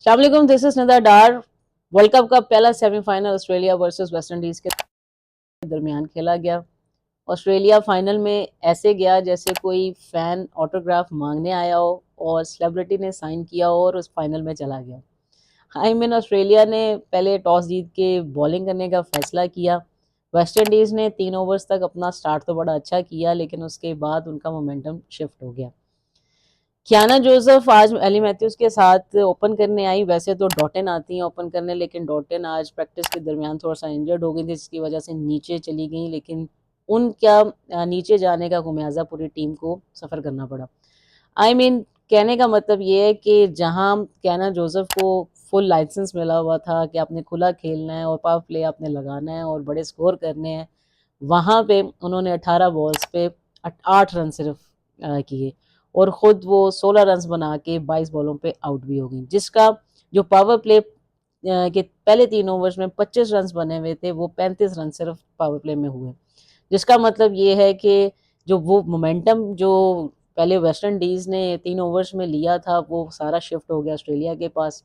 अस्सलामुअलैकुम, this is Nida Dar. World cup का पहला semifinal Australia versus West Indies के दरमियान खेला गया। ऑस्ट्रेलिया फाइनल में ऐसे गया जैसे कोई फैन ऑटोग्राफ मांगने आया हो और सेलिब्रिटी ने साइन किया हो और उस फाइनल में चला गया। आई मीन ऑस्ट्रेलिया ने पहले टॉस जीत के बॉलिंग करने का फैसला किया। वेस्ट इंडीज ने 3 ओवर्स तक अपना स्टार्ट तो बड़ा अच्छा किया, लेकिन उसके बाद उनका मोमेंटम शिफ्ट हो गया। कियाना जोसेफ आज एली मैथ्यूज के साथ ओपन करने आई। वैसे तो डॉटन आती हैं ओपन करने, लेकिन डॉटन आज प्रैक्टिस के दरमियान थोड़ा सा इंजर्ड हो गई थी, जिसकी वजह से नीचे चली गई। लेकिन उनका नीचे जाने का खुमियाजा पूरी टीम को सफ़र करना पड़ा। आई मीन कहने का मतलब ये है कि जहां कियाना जोसेफ को फुल लाइसेंस मिला हुआ था कि आपने खुला खेलना है और पावर प्ले आपने लगाना है और बड़े स्कोर करने हैं, वहां पे उन्होंने 18 बॉल्स पे 8 रन सिर्फ किए और ख़ुद वो 16 रन बना के 22 बॉलों पे आउट भी हो गई, जिसका जो पावर प्ले के पहले 3 ओवर्स में 25 रन बने हुए थे, वो 35 रन सिर्फ पावर प्ले में हुए। जिसका मतलब ये है कि जो वो मोमेंटम जो पहले वेस्ट इंडीज़ ने 3 ओवर्स में लिया था, वो सारा शिफ्ट हो गया ऑस्ट्रेलिया के पास।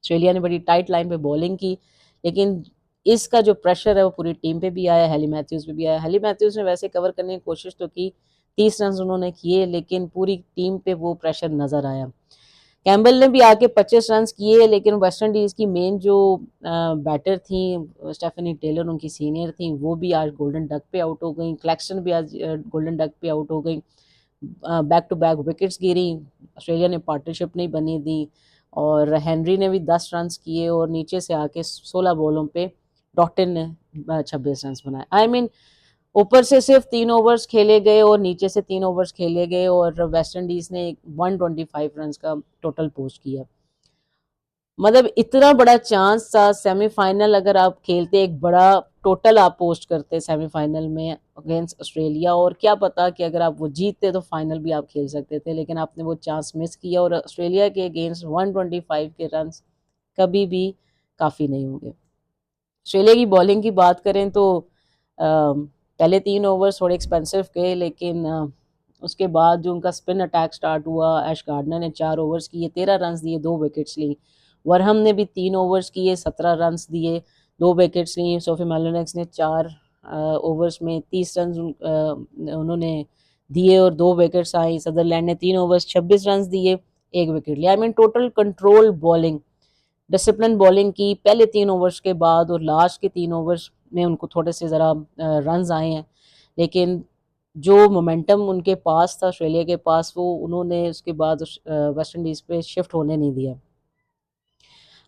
ऑस्ट्रेलिया ने बड़ी टाइट लाइन पे बॉलिंग की, लेकिन इसका जो प्रेशर है वो पूरी टीम पे भी आया, हेली मैथ्यूज़ पे भी आया। हेली मैथ्यूज़ ने वैसे कवर करने की कोशिश तो की, 30 रन उन्होंने किए, लेकिन पूरी टीम पे वो प्रेशर नज़र आया। कैम्बल ने भी आके 25 रन किए, लेकिन वेस्ट इंडीज़ की मेन जो बैटर थी स्टेफनी टेलर, उनकी सीनियर थी, वो भी आज गोल्डन डक पे आउट हो गई। क्लैक्सन भी आज गोल्डन डक पे आउट हो गई। बैक टू बैक विकेट्स गिरी, ऑस्ट्रेलिया ने पार्टनरशिप नहीं बनी दी और हेनरी ने भी 10 रन किए और नीचे से आके 16 बॉलों पे डॉटन ने 26 रन बनाए। आई मीन ऊपर से सिर्फ 3 ओवर्स खेले गए और नीचे से 3 ओवर्स खेले गए और वेस्ट इंडीज ने 125 रन का टोटल पोस्ट किया। मतलब इतना बड़ा चांस था सेमीफाइनल, अगर आप खेलते एक बड़ा टोटल आप पोस्ट करते सेमीफाइनल में अगेंस्ट ऑस्ट्रेलिया, और क्या पता कि अगर आप वो जीतते तो फाइनल भी आप खेल सकते थे, लेकिन आपने वो चांस मिस किया और ऑस्ट्रेलिया के अगेंस्ट 125 के रन कभी भी काफ़ी नहीं होंगे। ऑस्ट्रेलिया की बॉलिंग की बात करें तो पहले 3 ओवर्स थोड़े एक्सपेंसिव गए, लेकिन उसके बाद जो उनका स्पिन अटैक स्टार्ट हुआ, ऐश गार्डनर ने 4 ओवर्स किए, 13 रन दिए, 2 विकेट्स ली। वरहम ने भी 3 ओवर्स किए, 17 रन दिए, 2 विकेट्स ली। सोफी मेलोनेक्स ने 4 ओवर्स में 30 रन उन्होंने दिए और 2 विकेट्स आई। सदरलैंड ने 3 ओवर्स 26 रन दिए, 1 विकेट लिया। I mean total control bowling, discipline bowling की पहले 3 ओवर्स के बाद, और लास्ट के 3 ओवर्स में उनको थोड़े से ज़रा रन आए हैं, लेकिन जो मोमेंटम उनके पास था ऑस्ट्रेलिया के पास, वो उन्होंने उसके बाद वेस्ट इंडीज़ पे शिफ्ट होने नहीं दिया।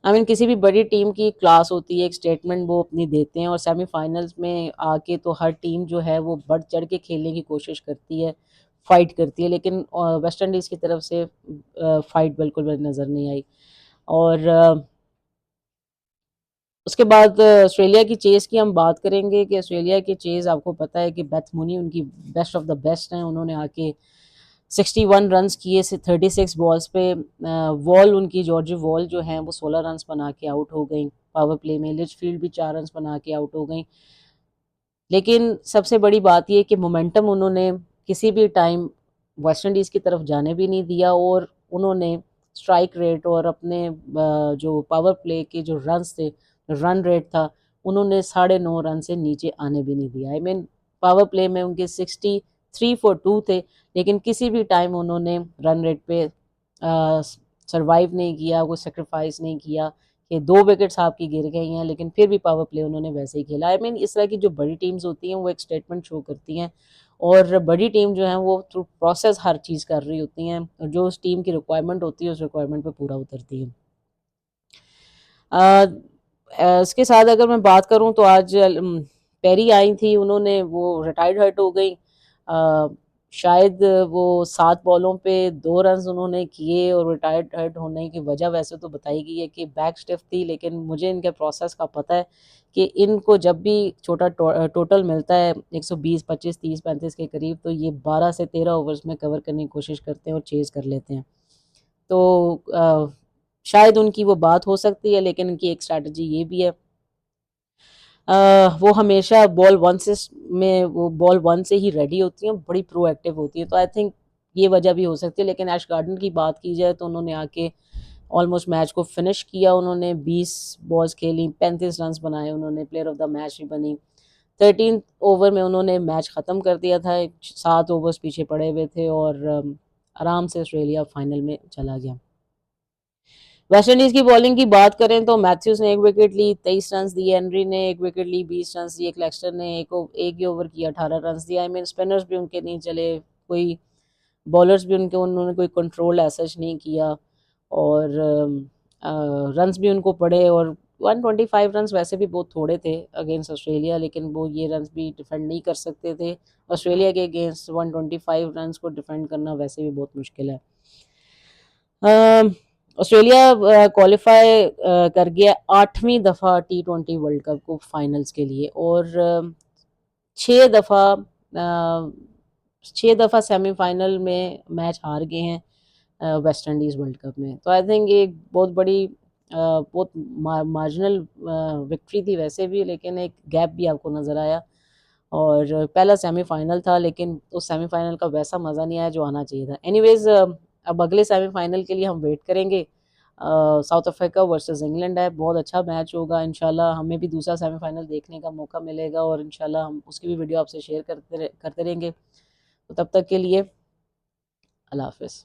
आई मीन किसी भी बड़ी टीम की क्लास होती है, एक स्टेटमेंट वो अपनी देते हैं और सेमीफाइनल्स में आके तो हर टीम जो है वो बढ़ चढ़ के खेलने की कोशिश करती है, फाइट करती है, लेकिन वेस्ट इंडीज़ की तरफ से फाइट बिल्कुल भी नज़र नहीं आई। और उसके बाद ऑस्ट्रेलिया की चेज़ की हम बात करेंगे कि ऑस्ट्रेलिया की चेज़ आपको पता है कि बेथ मूनी उनकी बेस्ट ऑफ द बेस्ट हैं। उन्होंने आके 61 रन्स किए से 36 बॉल्स पे। वॉल उनकी जॉर्जी वॉल जो हैं वो 16 रन्स बना के आउट हो गई पावर प्ले में। लिचफील्ड भी 4 रन्स बना के आउट हो गई। लेकिन सबसे बड़ी बात ये कि मोमेंटम उन्होंने किसी भी टाइम वेस्ट इंडीज़ की तरफ जाने भी नहीं दिया और उन्होंने स्ट्राइक रेट और अपने जो पावर प्ले के जो रन्स थे, रन रेट था, उन्होंने 9.5 रन से नीचे आने भी नहीं दिया। आई मीन पावर प्ले में उनके 63 फॉर 2 थे, लेकिन किसी भी टाइम उन्होंने रन रेट पे सरवाइव नहीं किया, कोई सेक्रीफाइस नहीं किया कि 2 विकेट्स आपकी गिर गई हैं, लेकिन फिर भी पावर प्ले उन्होंने वैसे ही खेला। आई मीन इस तरह की जो बड़ी टीम्स होती हैं वो एक स्टेटमेंट शो करती हैं और बड़ी टीम जो है वो थ्रू प्रोसेस हर चीज़ कर रही होती हैं और जो उस टीम की रिक्वायरमेंट होती है उस रिक्वायरमेंट पे पूरा उतरती है। इसके साथ अगर मैं बात करूं तो आज पेरी आई थी, उन्होंने वो रिटायर्ड हर्ट हो गई। शायद वो 7 बॉलों पे 2 रन उन्होंने किए और रिटायर्ड हर्ट होने की वजह वैसे तो बताई गई है कि बैक स्टिफ थी, लेकिन मुझे इनके प्रोसेस का पता है कि इनको जब भी छोटा टोटल मिलता है 120, 25, 30, 35 के करीब, तो ये 12 से 13 ओवर्स में कवर करने की कोशिश करते हैं और चेज़ कर लेते हैं। तो शायद उनकी वो बात हो सकती है, लेकिन इनकी एक स्ट्रैटेजी ये भी है, वो हमेशा बॉल वन से ही रेडी होती हैं, बड़ी प्रोएक्टिव होती है। तो आई थिंक ये वजह भी हो सकती है। लेकिन ऐश गार्डन की बात की जाए तो उन्होंने आके ऑलमोस्ट मैच को फिनिश किया उन्होंने। 20 बॉल्स खेली, 35 रन बनाए उन्होंने, प्लेयर ऑफ द मैच भी बनी। 13 ओवर में उन्होंने मैच ख़त्म कर दिया था, 7 ओवर्स पीछे पड़े हुए थे और आराम से ऑस्ट्रेलिया फाइनल में चला गया। वेस्ट इंडीज़ की बॉलिंग की बात करें तो मैथ्यूज ने 1 विकेट ली, 23 रन दिए। हेनरी ने 1 विकेट ली, 20 रन दिए। क्लेक्सटर ने एक ही ओवर किया, 18 रन दिए। आई मीन स्पिनर्स भी उनके नहीं चले, कोई बॉलर्स भी उन्होंने कोई कंट्रोल ऐसा नहीं किया और रन्स भी उनको पड़े। और 125 रन्स वैसे भी बहुत थोड़े थे अगेंस्ट ऑस्ट्रेलिया, लेकिन वो ये रन्स भी डिफेंड नहीं कर सकते थे। ऑस्ट्रेलिया के अगेंस्ट 125 रन्स को डिफेंड करना वैसे भी बहुत मुश्किल है। ऑस्ट्रेलिया क्वालिफाई कर गया 8वीं दफ़ा T20 वर्ल्ड कप को फाइनल्स के लिए और 6 दफ़ा सेमीफाइनल में मैच हार गए हैं वेस्ट इंडीज़ वर्ल्ड कप में। तो आई थिंक ये बहुत बड़ी बहुत मार्जिनल विक्ट्री थी वैसे भी, लेकिन एक गैप भी आपको नज़र आया। और पहला सेमीफाइनल था, लेकिन उस सेमीफाइनल का वैसा मज़ा नहीं आया जो आना चाहिए था। एनीवेज अब अगले सेमीफाइनल के लिए हम वेट करेंगे। साउथ अफ्रीका वर्सेस इंग्लैंड है, बहुत अच्छा मैच होगा। इंशाल्लाह हमें भी दूसरा सेमीफाइनल देखने का मौका मिलेगा और इंशाल्लाह हम उसकी भी वीडियो आपसे शेयर करते रहेंगे। तो तब तक के लिए अल्लाह हाफिज़।